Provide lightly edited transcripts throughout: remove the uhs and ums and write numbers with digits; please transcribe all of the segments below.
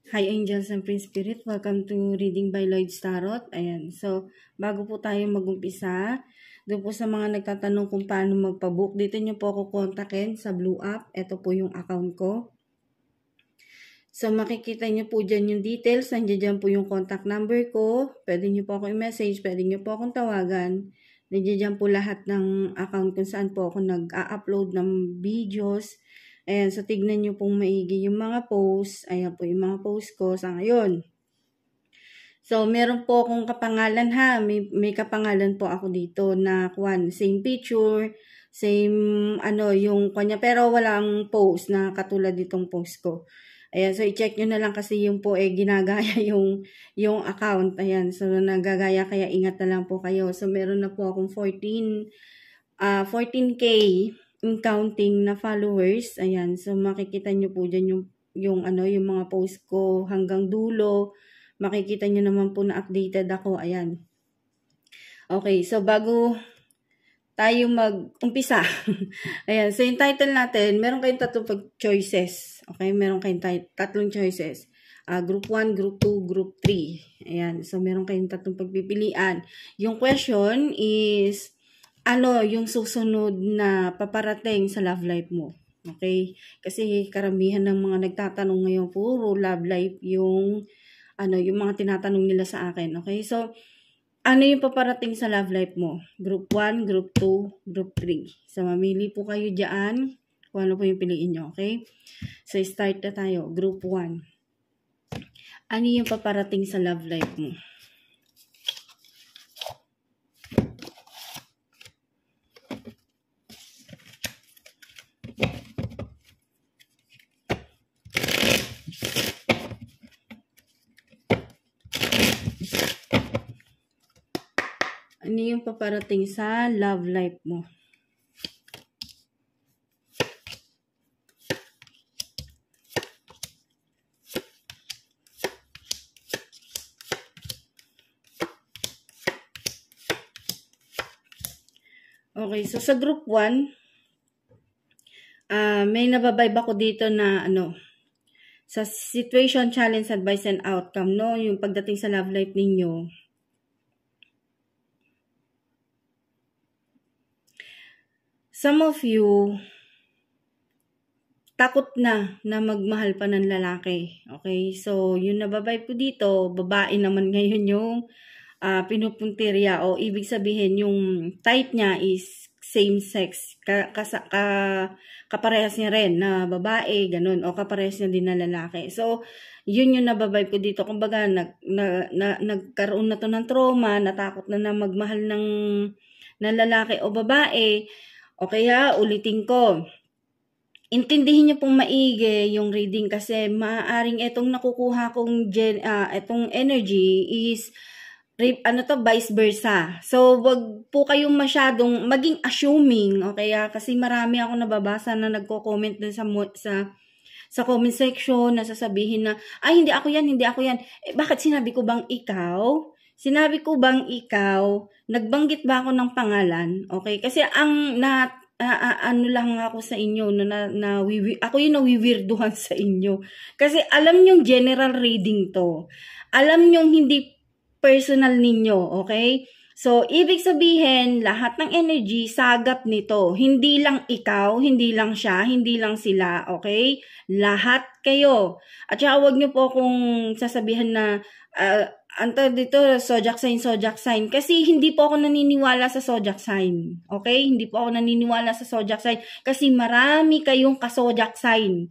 Hi Angels and Prince Spirit, welcome to Reading by Lloyd's Tarot. Ayan, so bago po tayo mag-umpisa, doon po sa mga nagtatanong kung paano magpabook, dito nyo po ako kontakin sa Blue App. Ito po yung account ko. So makikita nyo po dyan yung details, nandiyan dyan po yung contact number ko. Pwede nyo po ako i-message, pwede nyo po akong tawagan. Nandiyan dyan po lahat ng account kung saan po ako nag-upload ng videos. Ayan, so tignan nyo pong maigi yung mga posts. Ayan po yung mga posts ko sa ngayon. So, meron po akong kapangalan ha. May kapangalan po ako dito na same picture, same yung kanya. Pero walang post na katulad ditong post ko. Ayan, so i-check nyo na lang kasi yung po ginagaya yung account. Ayan, so nagagaya kaya ingat na lang po kayo. So, meron na po akong 14K in counting na followers. Ayan, so makikita nyo po dyan yung mga post ko hanggang dulo. Makikita nyo naman po na updated ako. Ayan. Okay, so bago tayo mag-umpisa. Ayan, so yung title natin, meron kayong tatlong choices. Okay, meron kayong tatlong choices. Group 1, Group 2, Group 3. Ayan, so meron kayong tatlong pagpipilian. Yung question is, ano yung susunod na paparating sa love life mo? Okay? Kasi karamihan ng mga nagtatanong ngayon, puro love life yung mga tinatanong nila sa akin. Okay? So, ano yung paparating sa love life mo? Group 1, Group 2, Group 3. So, mamili po kayo dyan kung ano po yung piliin nyo. Okay? So, start na tayo. Group 1. Ano yung paparating sa love life mo? Ano yung paparating sa love life mo? Okay, so sa group 1, may nababibe ako dito na sa situation, challenge, advice, and outcome, no? Yung pagdating sa love life ninyo. Some of you, takot na magmahal pa ng lalaki. Okay? So, yung nababibe ko dito, babae naman ngayon yung pinupuntirya o ibig sabihin yung type niya is same sex. Kaparehas niya rin na babae, ganun. O kaparehas niya din na lalaki. So, yun yung nababibe ko dito. Kumbaga, nagkaroon na to ng trauma, natakot na magmahal ng lalaki o babae. O kaya, ulitin ko. Intindihin niyo pong maigi yung reading kasi maaaring itong nakukuha kong itong energy is vice versa. So, wag po kayong masyadong maging assuming, okay? Kasi marami ako nababasa na nagko-comment dun sa comment section na sasabihin na, ay, hindi ako yan. Bakit sinabi ko bang ikaw? Nagbanggit ba ako ng pangalan? Okay? Kasi ang lang ako sa inyo, ako yung nawiwirduhan sa inyo. Kasi alam nyong general reading to. Alam nyong hindi personal ninyo, okay? So, ibig sabihin, lahat ng energy, sagap nito. Hindi lang ikaw, hindi lang siya, hindi lang sila, okay? Lahat kayo. At saka huwag nyo po akong sasabihan na, dito, zodiac sign. Kasi hindi po ako naniniwala sa zodiac sign, okay? Hindi po ako naniniwala sa zodiac sign. Kasi marami kayong ka-zodiac sign.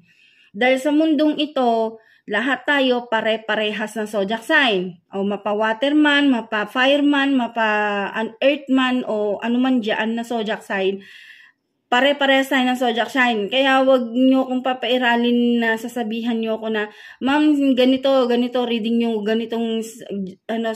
Dahil sa mundong ito, lahat tayo pare-parehas ng zodiac sign. O mapa-waterman, mapa-fireman, mapa-earthman, o anuman dyan na zodiac sign. Pare-parehas tayo ng zodiac sign. Kaya wag nyo kung papairalin na sasabihan nyo ako na, ma'am, ganito, reading nyo, ganitong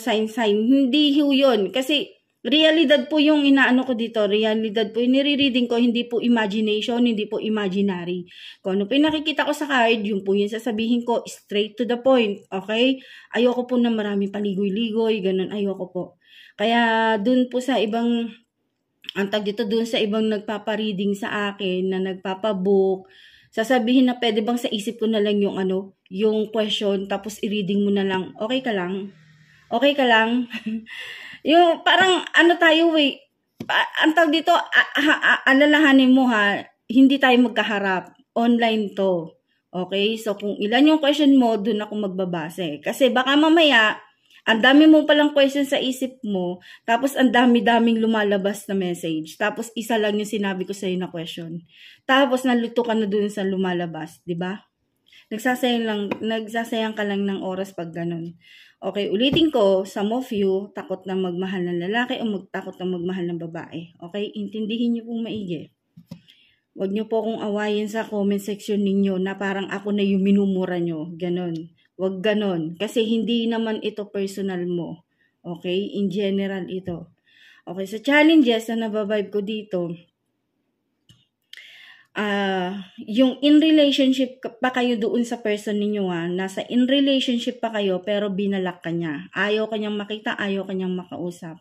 sign. Hindi yun. Kasi realidad po yung inaano ko dito. Realidad po yung nire-reading ko, hindi po imagination, hindi po imaginary. Kung ano po yung nakikita ko sa card, yun po yung sasabihin ko, straight to the point. Okay? Ayoko po na marami paligoy-ligoy, ganun. Ayoko po. Kaya dun po sa ibang, dun sa ibang nagpapa-reading sa akin, na nagpapabook, sasabihin na pwede bang sa isip ko na lang yung question, tapos i-reading mo na lang, okay ka lang? Okay ka lang? Yung parang ano tayo ang tawag dito, alalahanin mo ha, hindi tayo magkaharap. Online to. Okay? So kung ilan yung question mo, dun ako magbabase. Kasi baka mamaya, ang dami mo palang question sa isip mo, tapos ang dami-daming lumalabas na message. Tapos isa lang yung sinabi ko sa'yo na question. Tapos naluto ka na dun sa lumalabas, di ba? Nagsasayang ka lang ng oras pag ganun. Okay, ulitin ko, some of you, takot na magmahal ng lalaki o takot na magmahal ng babae. Okay, intindihin niyo pong maigi. Huwag niyo po akong awayin sa comment section ninyo na parang ako na yung minumura nyo. Ganon. Huwag ganon. Kasi hindi naman ito personal mo. Okay, in general ito. Okay, sa challenges na nababibe ko dito, yung in relationship pa kayo doon sa person ninyo nasa in relationship pa kayo pero binalak ka niya. Ayaw kanyang makita, ayaw kanyang makausap.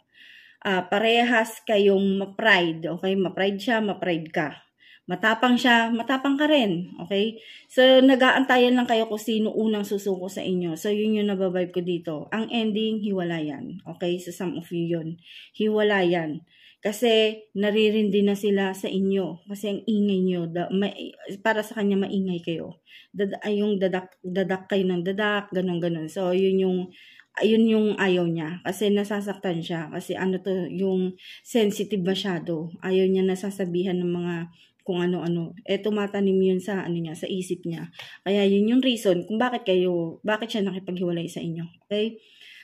Parehas kayong ma-pride, okay? Ma-pride siya, ma-pride ka. Matapang siya, matapang ka rin, okay? So, nag-aantayan lang kayo kung sino unang susuko sa inyo. So, yun yung nababibe ko dito. Ang ending, hiwalayan, okay? So, some of you yun. Hiwalayan. Kasi naririndi na sila sa inyo. Kasi ang ingay nyo, para sa kanya maingay kayo. Yung dadak kayo ng dadak, ganun. So, yun yung ayaw niya. Kasi nasasaktan siya. Kasi yung sensitive masyado. Ayaw niya nasasabihan ng mga kung ano-ano. Tumatanim yun sa sa isip niya. Kaya yun yung reason kung bakit siya nakipaghiwalay sa inyo. Okay?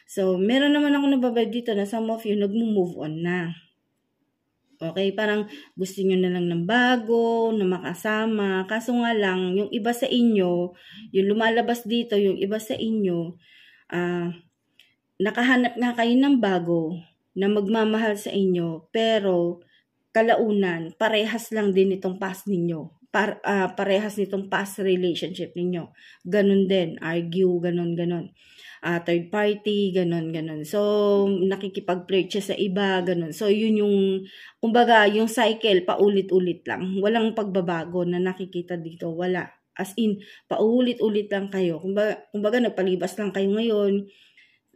So, meron naman ako nababibe dito na some of you nagmo-move on na. Okay, parang gusto nyo na lang ng bago, na makasama. Kaso nga lang, yung iba sa inyo, yung lumalabas dito, yung iba sa inyo, nakahanap nga kayo ng bago na magmamahal sa inyo, pero kalaunan, parehas lang din itong past ninyo. Parehas nitong past relationship ninyo. Ganun din, argue, ganun. Third party, ganun. So, nakikipag-flirt siya sa iba, ganun. So, yun yung, kumbaga, yung cycle, paulit-ulit lang. Walang pagbabago na nakikita dito. Wala. As in, paulit-ulit lang kayo. Kumbaga, nagpalibas lang kayo ngayon.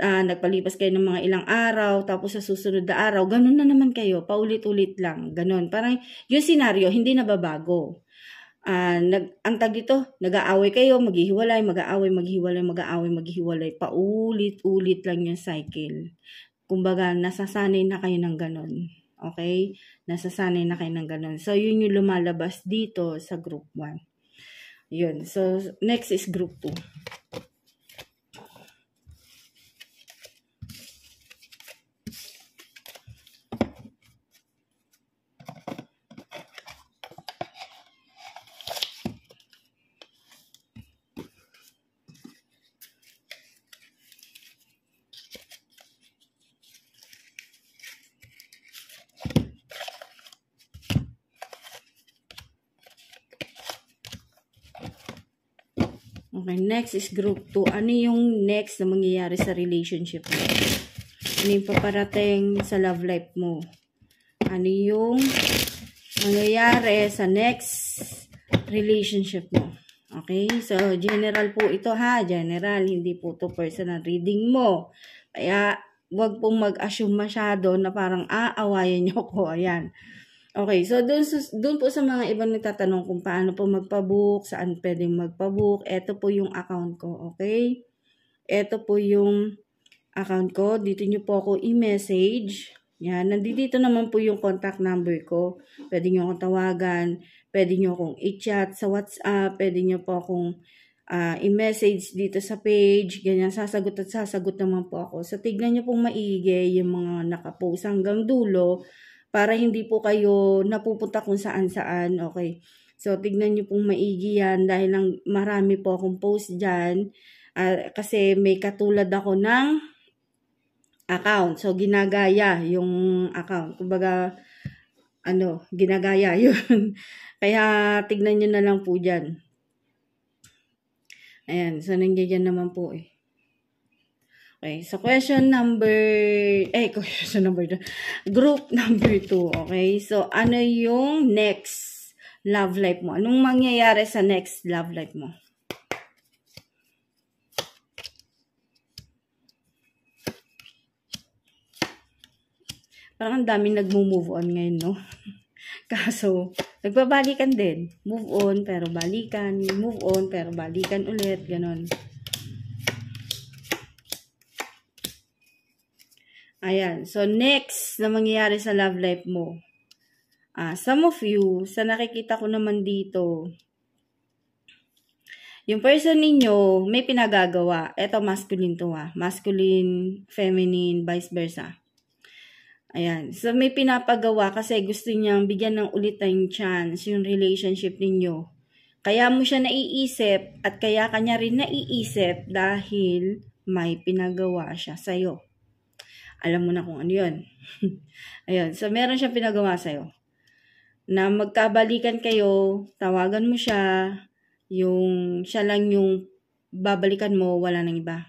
Nagpalipas kayo ng mga ilang araw, tapos sa susunod na araw, ganun na naman kayo. Paulit-ulit lang. Ganun. Parang, yung senaryo, hindi nababago. Ang tag dito, nag-aaway kayo, maghihiwalay, maghihiwalay, paulit-ulit lang yung cycle. Kumbaga, nasasanay na kayo ng ganon. Okay? Nasasanay na kayo ng ganon. So, yun yung lumalabas dito sa group 1. Yun. So, next is group 2. Okay, next is group 2. Ano yung next na mangyayari sa relationship mo? Ano yung paparating sa love life mo? Ano yung mangyayari sa next relationship mo? Okay, so general po ito ha. General, hindi po to personal reading mo. Kaya, wag pong mag-assume masyado na parang aawayan nyo ko. Ayan. Okay, so doon po sa mga ibang nagtatanong kung paano po magpabook, saan pwedeng magpabook, ito po yung account ko, okay? Ito po yung account ko, dito nyo po ako i-message. Yan, nandito naman po yung contact number ko. Pwede nyo akong tawagan, pwede nyo akong i-chat sa WhatsApp, pwede nyo po akong i-message dito sa page, ganyan, sasagot naman po ako. So, tignan nyo pong maigi yung mga nakapost hanggang dulo, para hindi po kayo napupunta kung saan-saan, okay? So, tignan nyo pong maigi yan dahil lang marami po akong post dyan. Kasi may katulad ako ng account. So, ginagaya yung account. Kumbaga, ginagaya yun. Kaya, tignan nyo na lang po dyan. Ayan, so nandiyan naman po eh. Okay, so question number 2. Group number 2, okay? So, ano yung next love life mo? Anong mangyayari sa next love life mo? Parang ang daming nagmo-move on ngayon, no? Kaso, nagbabalikan din. Move on, pero balikan. Move on, pero balikan ulit. Ganon. Ayan. So, next na mangyayari sa love life mo. Some of you, sa nakikita ko naman dito, yung person ninyo, may pinagagawa. Ito, masculine to masculine, feminine, vice versa. Ayan. So, may pinapagawa kasi gusto niyang bigyan ng ulit ng chance yung relationship ninyo. Kaya mo siya naiisip at kaya kanya rin naiisip dahil may pinagawa siya sa'yo. Alam mo na kung ano yun. Ayun. So, meron siyang pinagawa sa'yo. Na magkabalikan kayo, tawagan mo siya, yung siya lang yung babalikan mo, wala nang iba.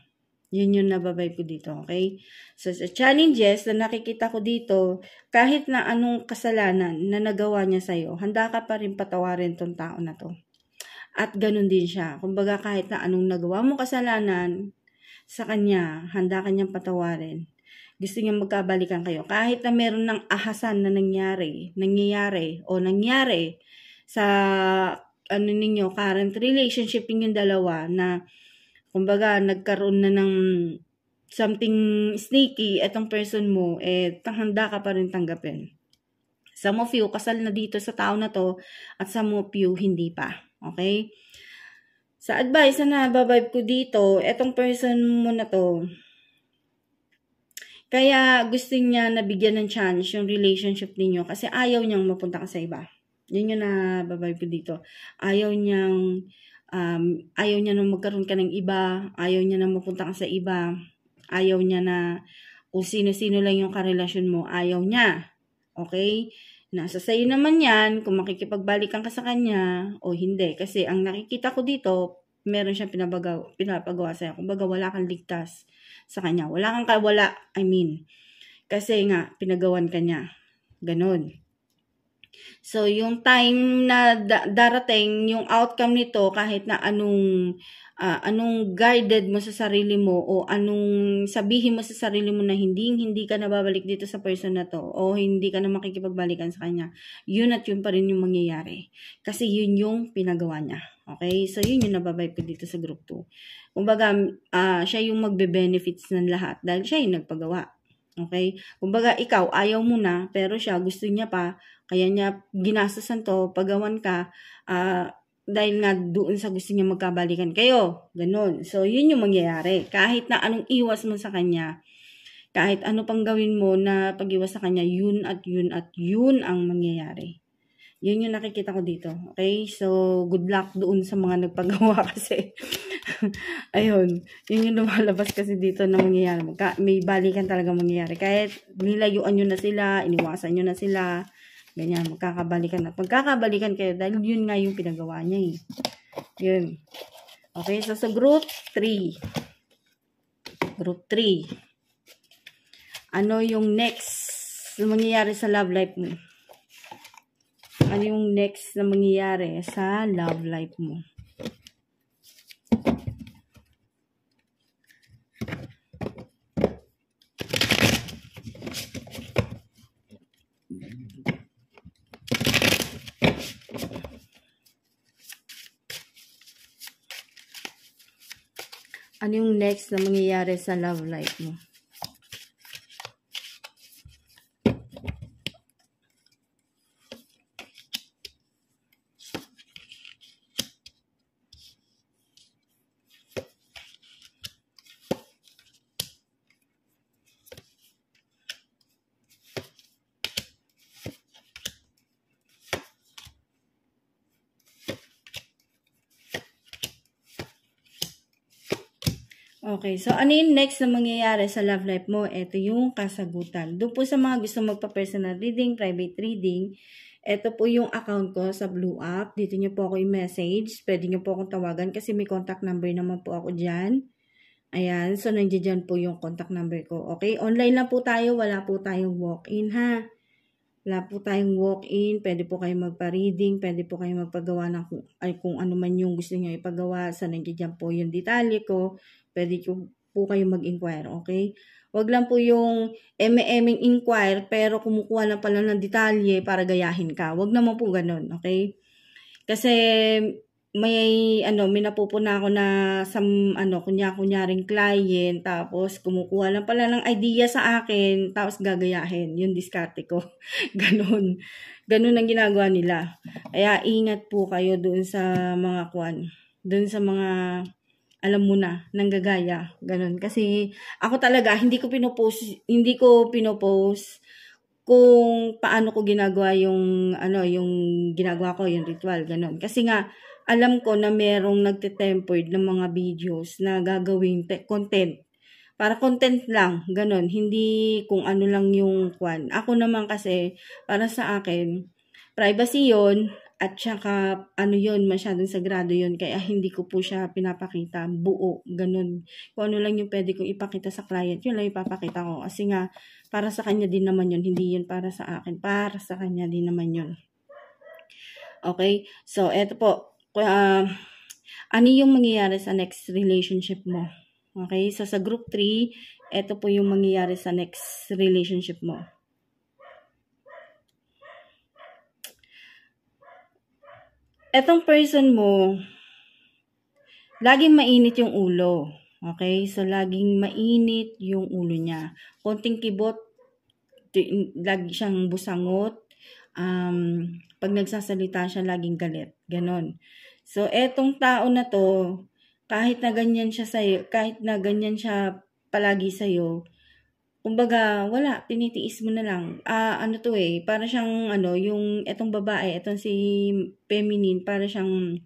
Yun yung nababay ko dito, okay? So, sa challenges na nakikita ko dito, kahit na anong kasalanan na nagawa niya sa'yo, handa ka pa rin patawarin tong tao na to. At ganun din siya. Kumbaga, kahit na anong nagawa mo kasalanan sa kanya, handa ka niyang patawarin. Gusto niya magkabalikan kayo. Kahit na meron ng ahasan na nangyari sa ninyo, current relationship ninyong dalawa na kumbaga nagkaroon na ng something sneaky, etong person mo, handa ka pa rin tanggapin. Some of you, kasal na dito sa tao na to, at some of you, hindi pa. Okay? Sa advice na nababibe ko dito, etong person mo na to, kaya gusto niya nabigyan ng chance yung relationship ninyo kasi ayaw niyang mapunta ka sa iba. Yun yung nababibe ko dito. Ayaw niya na magkaroon ka ng iba, ayaw niya na mapunta ka sa iba, ayaw niya na kung sino-sino lang yung karelasyon mo, ayaw niya. Okay? Nasa sa'yo naman yan, kung makikipagbalikan ka sa kanya o hindi. Kasi ang nakikita ko dito, meron siyang pinapagawa sa'yo. Kumbaga wala kang ligtas sa kanya. Wala kang kawala, Kasi nga, pinagawan ka niya. Ganon. So, yung time na darating, yung outcome nito, kahit na anong guided mo sa sarili mo o anong sabihin mo sa sarili mo na hindi ka nababalik dito sa person na to o hindi ka na makikipagbalikan sa kanya, yun at yun pa rin yung mangyayari. Kasi yun yung pinagawa niya. Okay? So, yun yung nababibe ko dito sa group 2. Kumbaga, siya yung magbe-benefits ng lahat dahil siya yung nagpagawa. Okay? Kumbaga, ikaw, ayaw mo na, pero siya, gusto niya pa, kaya niya ginastasan to, pagawan ka, dahil nga doon sa gusto niya magkabalikan kayo. Ganon. So, yun yung mangyayari. Kahit na anong iwas mo sa kanya, kahit ano pang gawin mo na pag-iwas sa kanya, yun at yun ang mangyayari. Yun yung nakikita ko dito. Okay? So, good luck doon sa mga nagpagawa kasi. Ayun. Yun yung lumalabas kasi dito na mangyayari. May balikan talaga mangyayari. Kahit nilayuan nyo na sila, iniwasan nyo na sila, ganyan, magkakabalikan at magkakabalikan kayo dahil yun nga yung pinagawa niya Yun. Okay, so sa group 3. Group 3. Ano yung next na mangyayari sa love life mo? Ano yung next na mangyayari sa love life mo? Ano yung next na mangyayari sa love life mo? Okay, so ano yung next na mangyayari sa love life mo? Ito yung kasagutan. Doon po sa mga gusto magpa-personal reading, private reading, ito po yung account ko sa Blue App. Dito nyo po ako i-message. Pwede nyo po akong tawagan kasi may contact number naman po ako dyan. Ayan, so nandiyan po yung contact number ko. Okay, online lang po tayo. Wala po tayong walk-in ha. Wala po tayong walk-in. Pwede po kayo magpa-reading. Pwede po kayo magpagawa ng kung ano man yung gusto nyo ipagawa. So nandiyan po yung detalye ko. Pwede po kayo mag-inquire, okay? Wag lang po yung eme-eming inquire pero kumukuha lang pala ng detalye para gayahin ka. Wag naman po ganun, okay? Kasi may napupuna ako na kunyaring client, tapos kumukuha lang pala ng idea sa akin, tapos gagayahin, yung diskarte ko. Ganun. Ganun ang ginagawa nila. Kaya ingat po kayo doon sa mga doon sa mga alam mo na, nanggagaya, ganun. Kasi ako talaga hindi ko pinopost kung paano ko ginagawa yung ginagawa ko, yung ritual, ganun. Kasi nga alam ko na merong nagte-tempered ng mga videos na gagawing content. Para content lang, ganun. Hindi kung ano lang yung Ako naman kasi, para sa akin, privacy yon, at saka yun, masyadong sagrado yun, kaya hindi ko po siya pinapakita buo, ganun. Kung ano lang yung pwede kong ipakita sa client, yun lang ipapakita ko. Kasi nga, para sa kanya din naman yun, hindi yun para sa akin, para sa kanya din naman yun. Okay? So, eto po, ano yung mangyayari sa next relationship mo? Okay? So, sa group 3, eto po yung mangyayari sa next relationship mo. Etong person mo, laging mainit yung ulo. Okay? So, laging mainit yung ulo niya. Konting kibot, lagi siyang busangot. Pag nagsasalita siya, laging galit. Ganon. So, etong tao na to, kahit na ganyan siya palagi sa'yo, kumbaga, wala, tinitiis mo na lang. Para siyang, yung etong babae, etong si feminine, para siyang,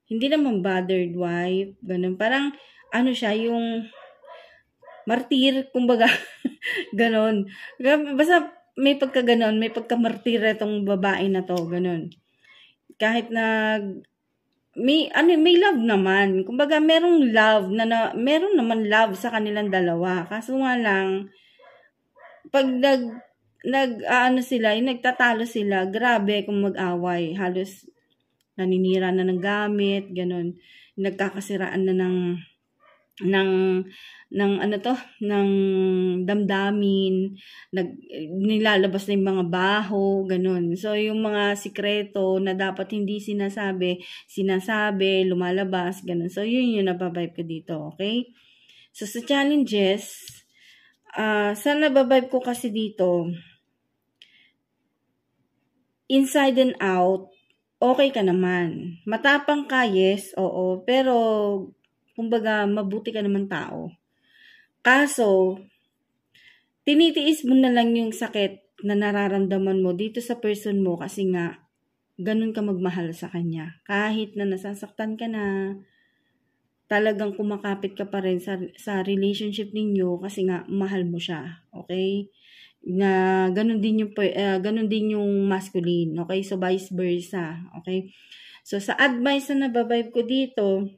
hindi naman bothered wife, ganun. Parang, siya, yung martir, kumbaga, ganun. Basta, may pagkaganon, may pagkamartir etong babae na to, ganun. Kahit may love naman. Kumbaga, meron naman love sa kanilang dalawa. Kaso nga lang, pag nagtatalo sila, grabe kung mag-away. Halos naninira na ng gamit, ganun. Nagkakasiraan na ng damdamin, nilalabas na yung mga baho, ganun. So, yung mga sikreto na dapat hindi sinasabi, lumalabas, ganun. So, yun yung nababibe ko dito, okay? So, sa challenges, sa nababibe ko kasi dito, inside and out, okay ka naman. Matapang ka, yes, oo, pero kumbaga, mabuti ka naman tao. Kaso, tinitiis mo na lang yung sakit na nararamdaman mo dito sa person mo kasi nga, ganun ka magmahal sa kanya. Kahit na nasasaktan ka na, talagang kumakapit ka pa rin sa relationship ninyo kasi nga, mahal mo siya. Okay? Na ganun din yung masculine. Okay? So, vice versa. Okay? So, sa advice na nababibe ko dito,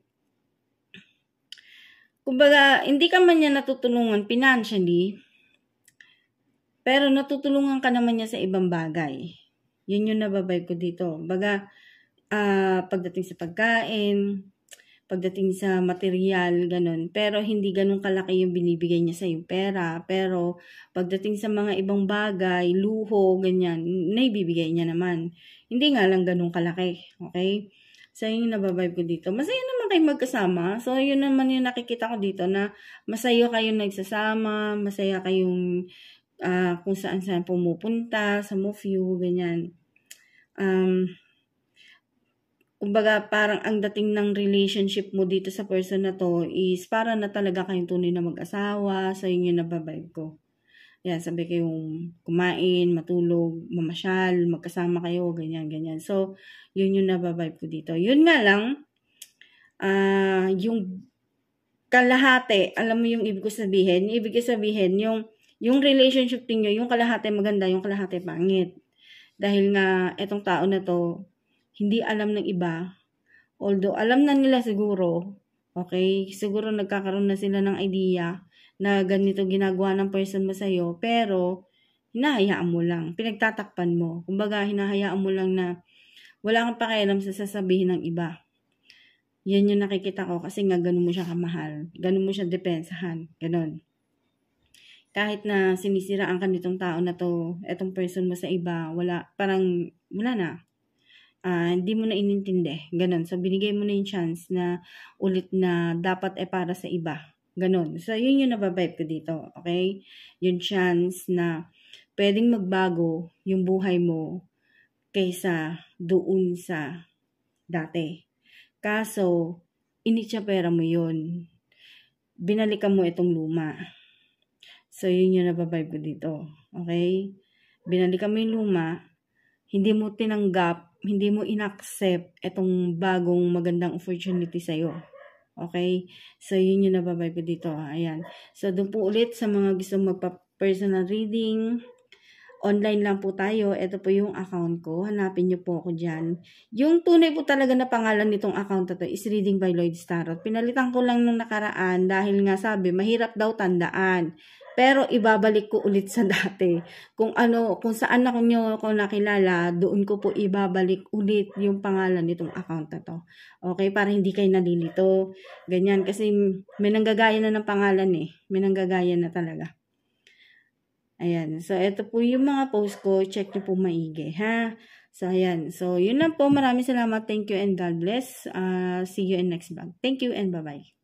kumbaga, hindi ka man niya natutulungan financially, pero natutulungan ka naman niya sa ibang bagay. Yun yung nababibe ko dito. Baga, pagdating sa pagkain, pagdating sa material, ganun. Pero hindi ganun kalaki yung binibigay niya sa yung pera. Pero pagdating sa mga ibang bagay, luho, ganyan, naibibigay niya naman. Hindi nga lang ganun kalaki. Okay? So, yun yung nababibe ko dito. Masaya naman kayo magkasama. So, yun naman yung nakikita ko dito na masaya kayong nagsasama, masaya kayong kung saan pumupunta, sa Mofew, ganyan. Kumbaga, parang ang dating ng relationship mo dito sa person na to is para na talaga kayong tunay na mag-asawa. So, yun yung nababibe ko. Yan, sabi kayong kumain, matulog, mamasyal, magkasama kayo, ganyan. So, yun yung nababibe ko dito. Yun nga lang, yung kalahati, alam mo yung ibig ko sabihin? Yung ibig ko sabihin, yung relationship niyo, yung kalahati maganda, yung kalahati pangit. Dahil nga, etong tao na to, hindi alam ng iba. Although, alam na nila siguro, okay? Siguro nagkakaroon na sila ng idea na ganito ginagawa ng person mo sa'yo, pero hinahayaan mo lang, pinagtatakpan mo. Kumbaga, hinahayaan mo lang na wala kang pakialam sa sasabihin ng iba. Yan yung nakikita ko kasi nga ganun mo siya kamahal. Ganun mo siya depensahan. Ganun. Kahit na sinisiraan ka nitong tao na to, etong person mo sa iba, wala na. Hindi mo na inintindi. Ganon. So, binigay mo na yung chance na ulit na dapat para sa iba. Ganon. So, yun yung nababibe ko dito. Okay? Yung chance na pwedeng magbago yung buhay mo kaysa doon sa dati. Kaso, initsapera mo yun. Binalikan mo itong luma. So, yun yung nababibe ko dito. Okay? Binalikan mo yung luma, hindi mo tinanggap, hindi mo inaccept itong bagong magandang opportunity sa'yo. Okay? So, yun yung nababibe ko dito. Ayan. So, doon po ulit sa mga gusto magpa-personal reading, online lang po tayo. Ito po yung account ko. Hanapin nyo po ako dyan. Yung tunay po talaga na pangalan nitong account na to is Reading by Lloyd Tarot. Pinalitan ko lang nung nakaraan dahil nga sabi, mahirap daw tandaan. Pero ibabalik ko ulit sa dati. Kung saan ako nakilala, doon ko po ibabalik ulit yung pangalan nitong account na to. Okay? Para hindi kayo nalilito. Ganyan. Kasi may nanggagaya na ng pangalan eh. May nanggagaya na talaga. Ayan. So, ito po yung mga post ko. Check nyo po maigi, ha? So, ayan. So, yun lang po. Maraming salamat. Thank you and God bless. See you in next vlog. Thank you and bye-bye.